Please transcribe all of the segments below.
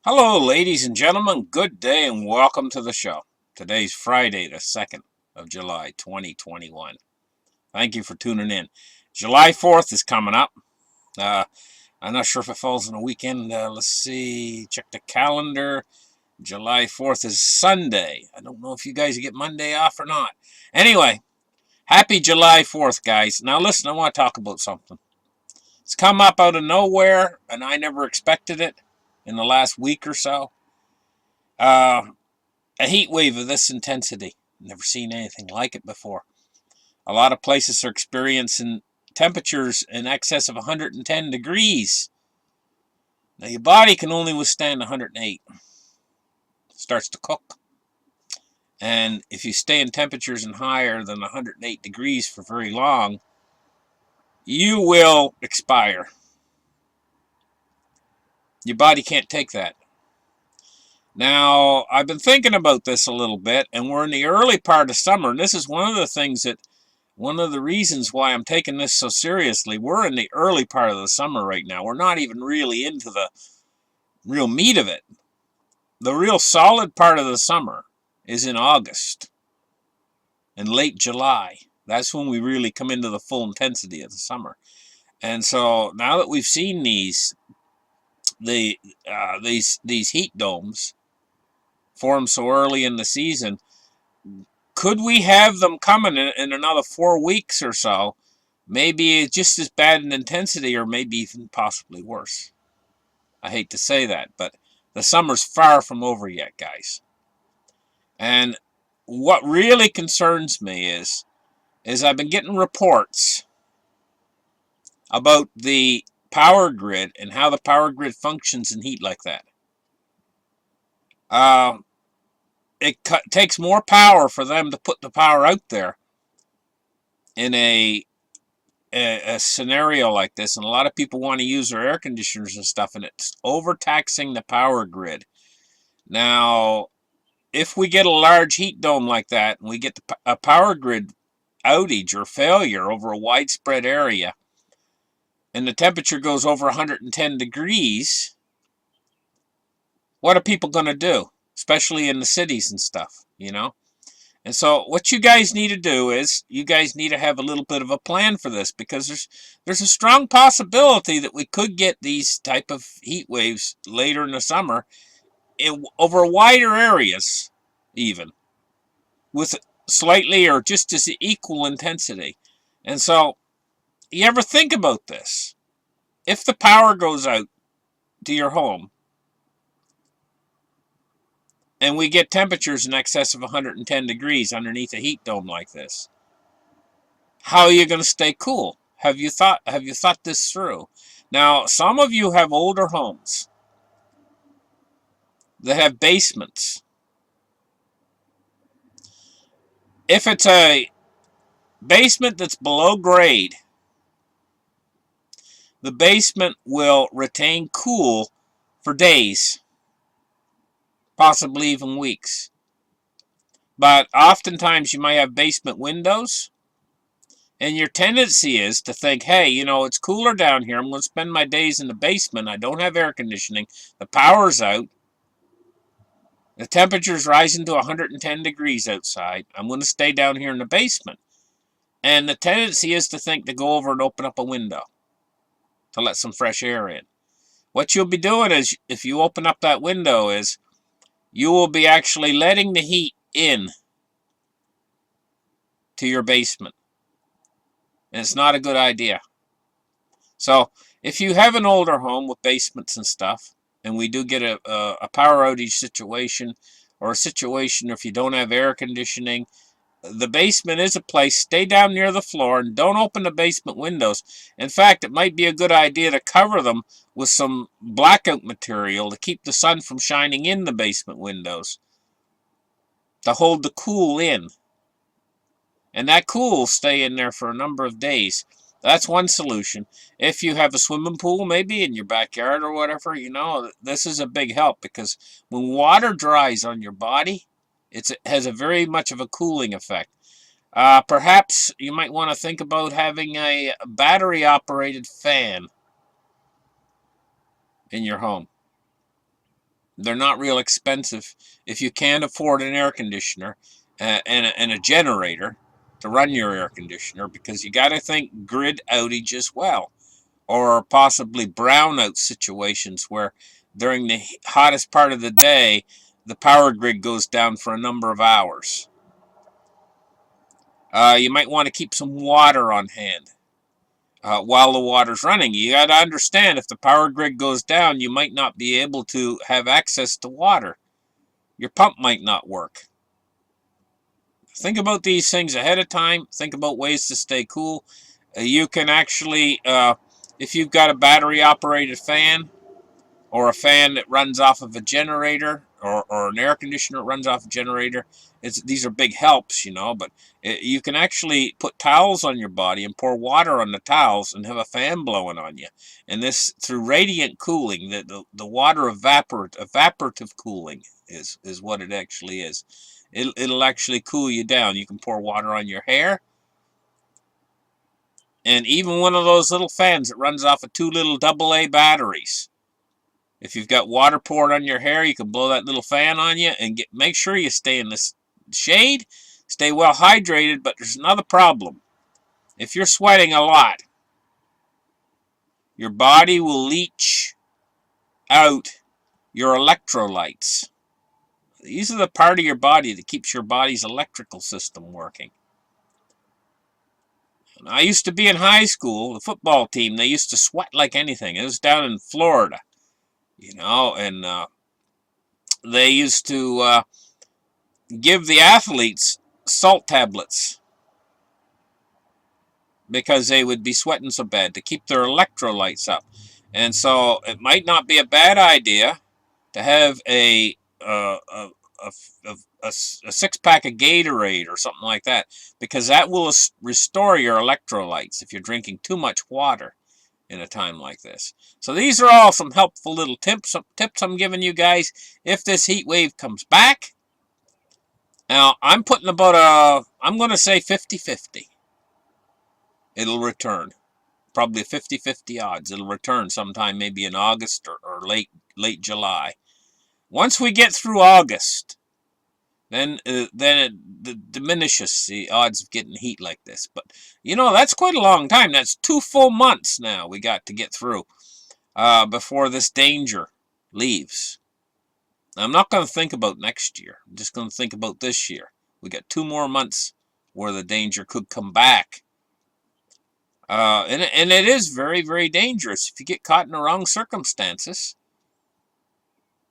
Hello, ladies and gentlemen. Good day and welcome to the show. Today's Friday, the 2nd of July, 2021. Thank you for tuning in. July 4th is coming up. Uh, I'm not sure if it falls on a weekend. Let's see. Check the calendar. July 4th is Sunday. I don't know if you guys get Monday off or not. Anyway, happy July 4th, guys. Now, listen, I want to talk about something. It's come up out of nowhere, and I never expected it in the last week or so. Uh, A heat wave of this intensity. Never seen anything like it before. A lot of places are experiencing temperatures in excess of 110 degrees. Now, your body can only withstand 108. It starts to cook. And if you stay in temperatures and higher than 108 degrees for very long, you will expire. Your body can't take that. Now, I've been thinking about this a little bit, and we're in the early part of summer, and this is one of the reasons why I'm taking this so seriously. We're in the early part of the summer right now. We're not even really into the real meat of it. The real solid part of the summer is in August and late July. That's when we really come into the full intensity of the summer. And so now that we've seen these heat domes form so early in the season, could we have them coming in another 4 weeks or so? Maybe just as bad in intensity, or maybe even possibly worse. I hate to say that, but the summer's far from over yet, guys. And what really concerns me is I've been getting reports about the power grid and how the power grid functions in heat like that. Uh, it takes more power for them to put the power out there in a scenario like this, and a lot of people want to use their air conditioners and stuff, and it's overtaxing the power grid. Now, if we get a large heat dome like that, and we get a power grid outage or failure over a widespread area, and the temperature goes over 110 degrees, what are people going to do? Especially in the cities and stuff, you know? And so what you guys need to do is you guys need to have a little bit of a plan for this, because there's a strong possibility that we could get these type of heat waves later in the summer over wider areas, even with slightly or just as equal intensity. And so you ever think about this? If the power goes out to your home and we get temperatures in excess of 110 degrees underneath a heat dome like this, how are you going to stay cool? Have you thought this through? Now, some of you have older homes that have basements. If it's a basement that's below grade, the basement will retain cool for days, possibly even weeks. But oftentimes you might have basement windows, and your tendency is to think, hey, it's cooler down here. I'm going to spend my days in the basement. I don't have air conditioning. The power's out. The temperature's rising to 110 degrees outside. I'm going to stay down here in the basement. And the tendency is to think to go over and open up a window to let some fresh air in. What you'll be doing is, if you open up that window, is you will be actually letting the heat in to your basement. And it's not a good idea. So if you have an older home with basements and stuff, and we do get a power outage situation, or a situation if you don't have air conditioning, the basement is a place. Stay down near the floor and don't open the basement windows. In fact, it might be a good idea to cover them with some blackout material to keep the sun from shining in the basement windows, to hold the cool in. And that cool will stay in there for a number of days. That's one solution. If you have a swimming pool maybe in your backyard or whatever, this is a big help, because when water dries on your body, it has a very much of a cooling effect. Perhaps you might want to think about having a battery-operated fan in your home. They're not real expensive if you can't afford an air conditioner and a generator to run your air conditioner, because you got to think grid outage as well, or possibly brownout situations where during the hottest part of the day the power grid goes down for a number of hours. You might want to keep some water on hand while the water's running. You got to understand, if the power grid goes down, you might not be able to have access to water. Your pump might not work. Think about these things ahead of time. Think about ways to stay cool. You can actually, if you've got a battery operated fan, or a fan that runs off of a generator, or an air conditioner that runs off a generator, these are big helps, you know, but you can actually put towels on your body and pour water on the towels and have a fan blowing on you. And this, through radiant cooling, the water evaporative cooling is what it actually is. It'll actually cool you down. You can pour water on your hair. And even one of those little fans that runs off of 2 little AA batteries. If you've got water poured on your hair, you can blow that little fan on you and make sure you stay in the shade, stay well hydrated. But there's another problem. If you're sweating a lot, your body will leach out your electrolytes. These are the part of your body that keeps your body's electrical system working. And I used to be in high school, the football team, they used to sweat like anything. It was down in Florida, you know, and they used to give the athletes salt tablets because they would be sweating so bad, to keep their electrolytes up. And so it might not be a bad idea to have a 6-pack of Gatorade or something like that, because that will restore your electrolytes if you're drinking too much water in a time like this. So these are all some helpful little tips I'm giving you guys if this heat wave comes back. Now, I'm putting about I'm going to say 50-50. It'll return. Probably 50-50 odds. It'll return sometime maybe in August or late July. Once we get through August, then it diminishes the odds of getting heat like this. But, you know, that's quite a long time. That's 2 full months now we got to get through before this danger leaves. I'm not going to think about next year. I'm just going to think about this year. We got 2 more months where the danger could come back. And it is very, very dangerous if you get caught in the wrong circumstances.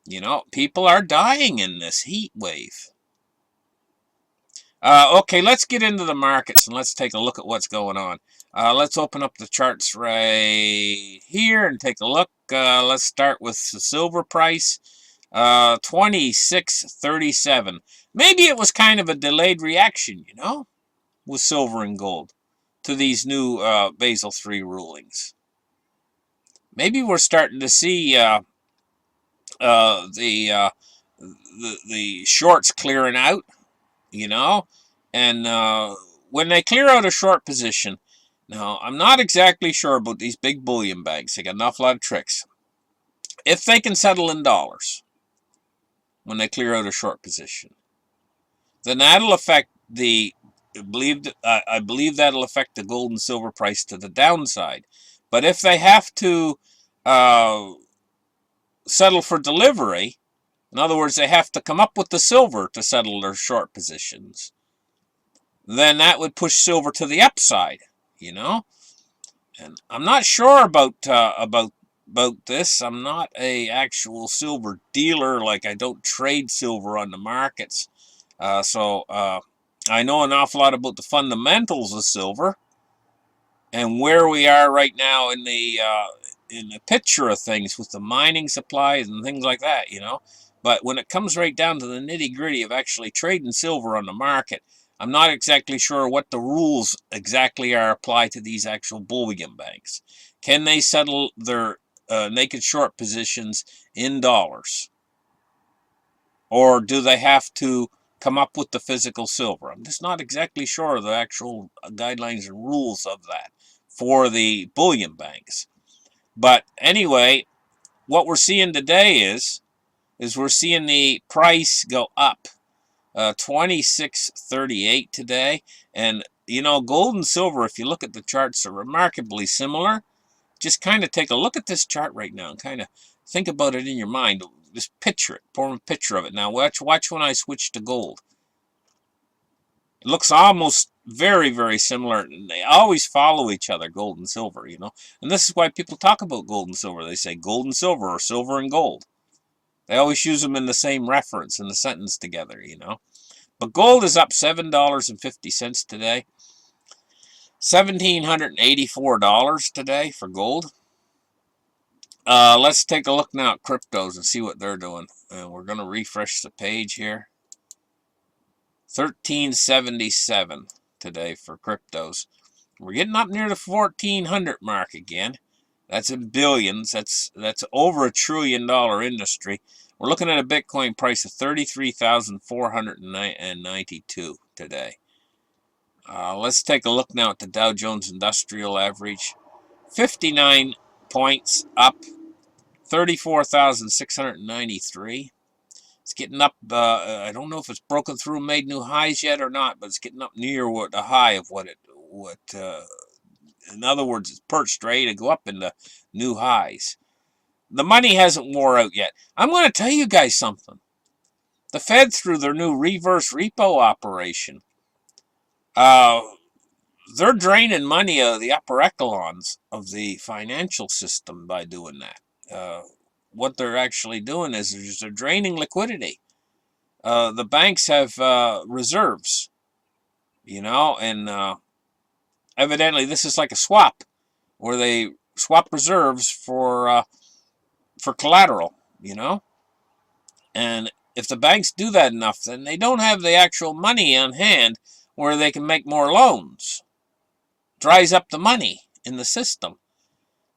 You know, people are dying in this heat wave. Okay, let's get into the markets and let's take a look at what's going on. Let's open up the charts right here and take a look. Let's start with the silver price. 26.37. Maybe it was kind of a delayed reaction, you know, with silver and gold to these new Basel III rulings. Maybe we're starting to see the shorts clearing out, you know, and when they clear out a short position, now I'm not exactly sure about these big bullion bags. They got an awful lot of tricks. If they can settle in dollars when they clear out a short position, then that'll affect I believe that'll affect the gold and silver price to the downside. But if they have to settle for delivery, in other words, they have to come up with the silver to settle their short positions, then that would push silver to the upside, you know. And I'm not sure about this. I'm not a actual silver dealer. Like, I don't trade silver on the markets. So I know an awful lot about the fundamentals of silver and where we are right now in the picture of things with the mining supplies and things like that, you know. But when it comes right down to the nitty-gritty of actually trading silver on the market, I'm not exactly sure what the rules exactly are applied to these actual bullion banks. Can they settle their naked short positions in dollars? Or do they have to come up with the physical silver? I'm just not exactly sure of the actual guidelines and rules of that for the bullion banks. But anyway, what we're seeing today is is we're seeing the price go up. 26.38 today. And, you know, gold and silver, if you look at the charts, are remarkably similar. Just kind of take a look at this chart right now and kind of think about it in your mind. Just picture it. Form a picture of it. Now, watch when I switch to gold. It looks almost very, very similar. And they always follow each other, gold and silver, you know. And this is why people talk about gold and silver. They say gold and silver or silver and gold. They always use them in the same reference in the sentence together, you know. But gold is up $7.50 today. $1,784 today for gold. Let's take a look now at cryptos and see what they're doing. And we're going to refresh the page here. 1377 today for cryptos. We're getting up near the 1400 mark again. That's in billions. That's over $1 trillion industry. We're looking at a Bitcoin price of 33,492 today. Let's take a look now at the Dow Jones Industrial Average. 59 points up, 34,693. It's getting up, I don't know if it's broken through, made new highs yet or not, but it's getting up near what the high of in other words, it's perched ready to go up into new highs. The money hasn't wore out yet. I'm going to tell you guys something. The Fed, through their new reverse repo operation, they're draining money out of the upper echelons of the financial system by doing that. What they're actually doing is they're draining liquidity. The banks have reserves, you know, and evidently this is like a swap, where they swap reserves for collateral, you know. And if the banks do that enough, then they don't have the actual money on hand where they can make more loans. Dries up the money in the system.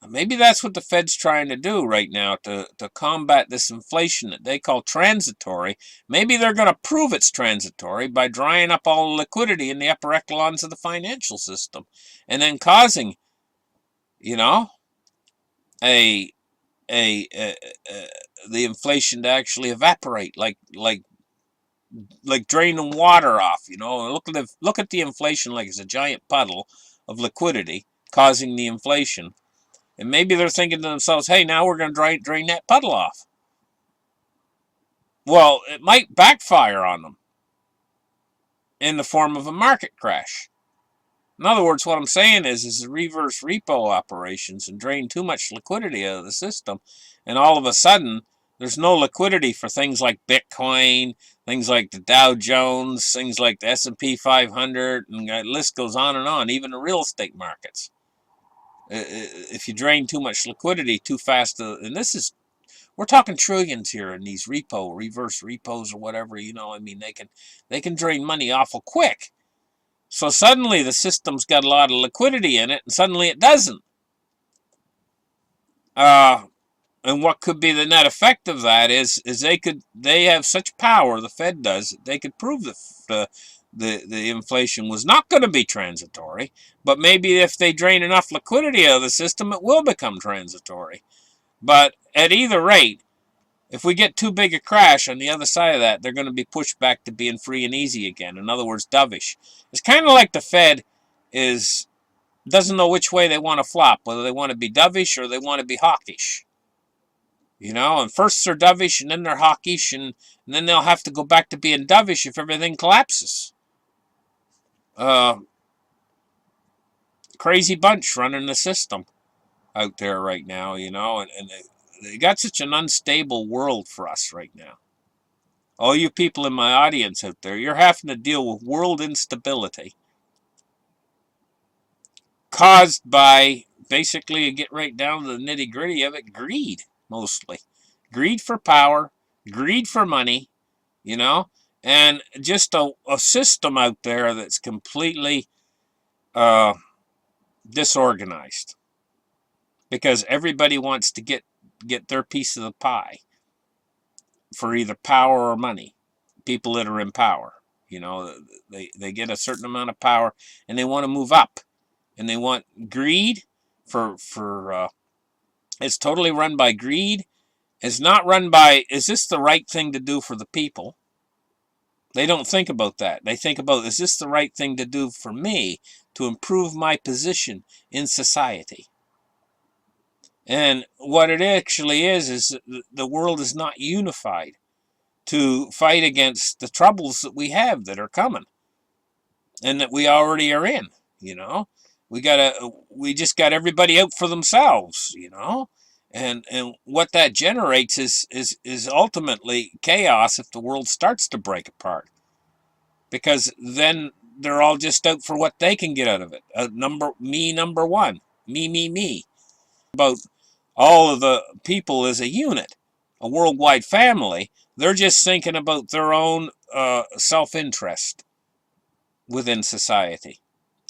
Maybe that's what the Fed's trying to do right now to combat this inflation that they call transitory. Maybe they're going to prove it's transitory by drying up all the liquidity in the upper echelons of the financial system, and then causing, you know, the inflation to actually evaporate, like draining water off. You know, look at the inflation like it's a giant puddle of liquidity causing the inflation. And maybe they're thinking to themselves, hey, now we're going to drain that puddle off. Well, it might backfire on them in the form of a market crash. In other words, what I'm saying is the reverse repo operations and drain too much liquidity out of the system, and all of a sudden, there's no liquidity for things like Bitcoin, things like the Dow Jones, things like the S&P 500, and the list goes on, even the real estate markets. If you drain too much liquidity too fast, and we're talking trillions here in these reverse repos or whatever, you know, I mean, they can drain money awful quick. So suddenly the system's got a lot of liquidity in it, and suddenly it doesn't. And what could be the net effect of that is they have such power, the Fed does, they could prove that the inflation was not going to be transitory, but maybe if they drain enough liquidity out of the system, it will become transitory. But at either rate, if we get too big a crash on the other side of that, they're going to be pushed back to being free and easy again. In other words, dovish. It's kind of like the Fed doesn't know which way they want to flop, whether they want to be dovish or they want to be hawkish. You know, and first they're dovish and then they're hawkish, and then they'll have to go back to being dovish if everything collapses. Crazy bunch running the system out there right now, you know, and they got such an unstable world for us right now. All you people in my audience out there, you're having to deal with world instability caused by, basically, get right down to the nitty-gritty of it, greed, mostly. Greed for power, greed for money, you know, and just a system out there that's completely disorganized, because everybody wants to get their piece of the pie for either power or money. People that are in power, you know, they get a certain amount of power and they want to move up, and they want greed for it's totally run by greed It's not run by, is this the right thing to do for the people? They don't think about that. They think about, is this the right thing to do for me to improve my position in society? And what it actually is the world is not unified to fight against the troubles that we have that are coming and that we already are in, you know. We just got everybody out for themselves, you know. And what that generates is ultimately chaos if the world starts to break apart. Because then they're all just out for what they can get out of it. Number one. Me. About all of the people as a unit, a worldwide family. They're just thinking about their own self-interest within society.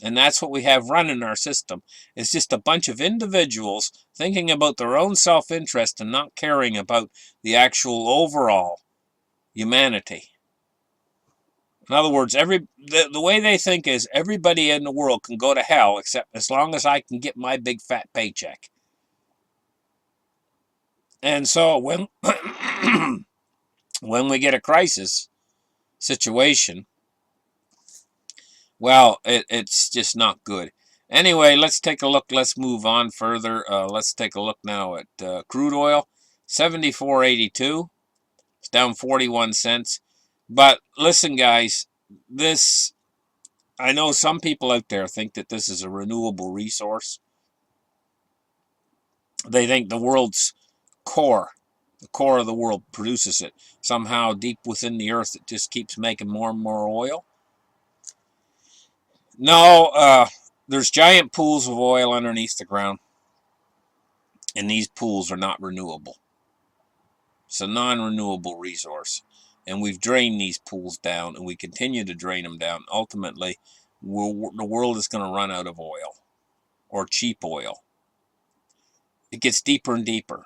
And that's what we have running our system. It's just a bunch of individuals thinking about their own self-interest and not caring about the actual overall humanity. In other words, the way they think is everybody in the world can go to hell except as long as I can get my big fat paycheck. And so when when we get a crisis situation, well, it's just not good. Anyway, let's take a look. Let's move on further. Let's take a look now at crude oil, 74.82. It's down 41 cents. But listen, guys, I know some people out there think that this is a renewable resource. They think the world's core, the core of the world produces it. Somehow deep within the earth, it just keeps making more and more oil. No, there's giant pools of oil underneath the ground, and these pools are not renewable. It's a non-renewable resource, and we've drained these pools down, and we continue to drain them down. Ultimately, the world is going to run out of oil, or cheap oil. It gets deeper and deeper.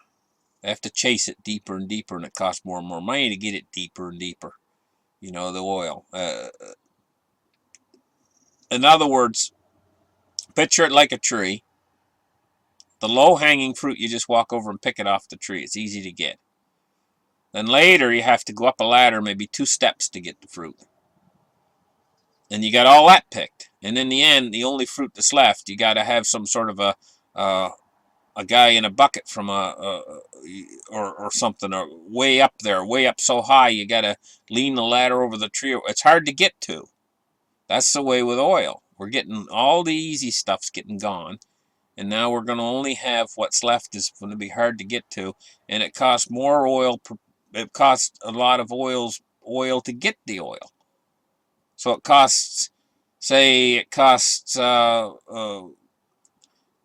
They have to chase it deeper and deeper, and it costs more and more money to get it deeper and deeper. You know, the oil. In other words, picture it like a tree. The low-hanging fruit, you just walk over and pick it off the tree. It's easy to get. Then later, you have to go up a ladder, maybe 2 steps to get the fruit. And you got all that picked. And in the end, the only fruit that's left, you got to have some sort of a guy in a bucket from or something, or way up there, way up so high, you got to lean the ladder over the tree. It's hard to get to. That's the way with oil. We're getting all the easy stuff's getting gone. And now we're going to only have what's left is going to be hard to get to. And it costs more oil. It costs a lot of oil to get the oil. So it costs, say,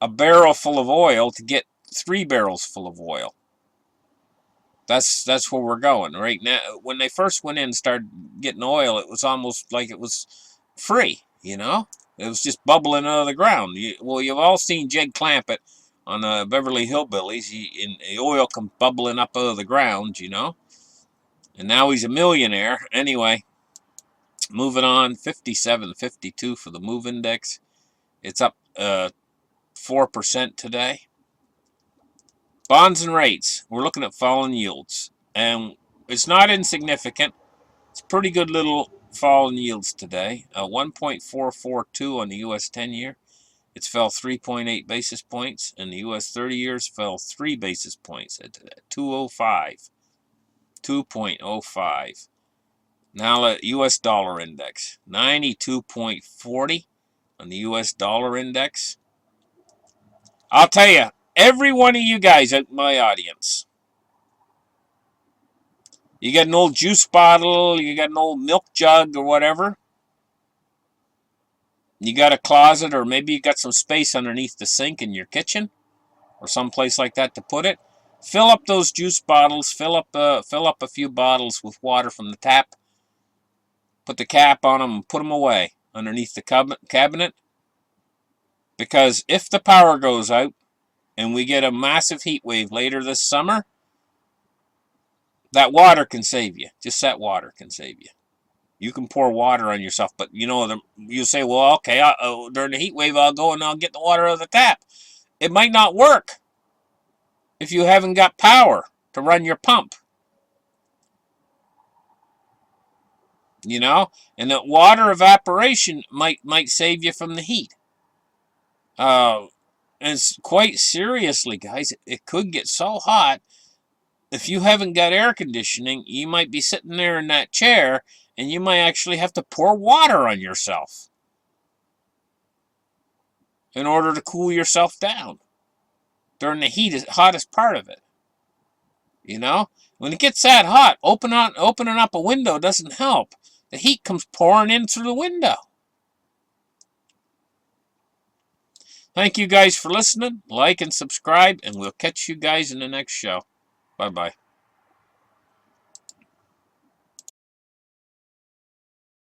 a barrel full of oil to get 3 barrels full of oil. That's where we're going right now. When they first went in and started getting oil, it was almost like it was free, you know? It was just bubbling out of the ground. You've all seen Jed Clampett on Beverly Hillbillies. And the oil comes bubbling up out of the ground, you know? And now he's a millionaire. Anyway, moving on, 57.52 for the MOVE index. It's up 4% today. Bonds and rates. We're looking at falling yields. And it's not insignificant. It's a pretty good little fall in yields today. 1.442 on the U.S. 10-year. It's fell 3.8 basis points. And the U.S. 30 years fell 3 basis points at 2.05. 2.05. Now the U.S. dollar index. 92.40 on the U.S. dollar index. I'll tell you, every one of you guys out in my audience, you got an old juice bottle, you got an old milk jug or whatever, you got a closet, or maybe you got some space underneath the sink in your kitchen or someplace like that to put it. Fill up those juice bottles, fill up a few bottles with water from the tap, put the cap on them and put them away underneath the cabinet. Because if the power goes out and we get a massive heat wave later this summer, that water can save you. Just that water can save you. You can pour water on yourself, but you say, well, okay, during the heat wave, I'll go and I'll get the water out of the tap. It might not work if you haven't got power. to run your pump. You know, and that water evaporation might save you from the heat. And quite seriously, guys, it could get so hot. If you haven't got air conditioning, you might be sitting there in that chair, and you might actually have to pour water on yourself in order to cool yourself down during the hottest part of it. You know, when it gets that hot, opening up a window doesn't help. The heat comes pouring in through the window. Thank you guys for listening. Like and subscribe, and we'll catch you guys in the next show. Bye-bye.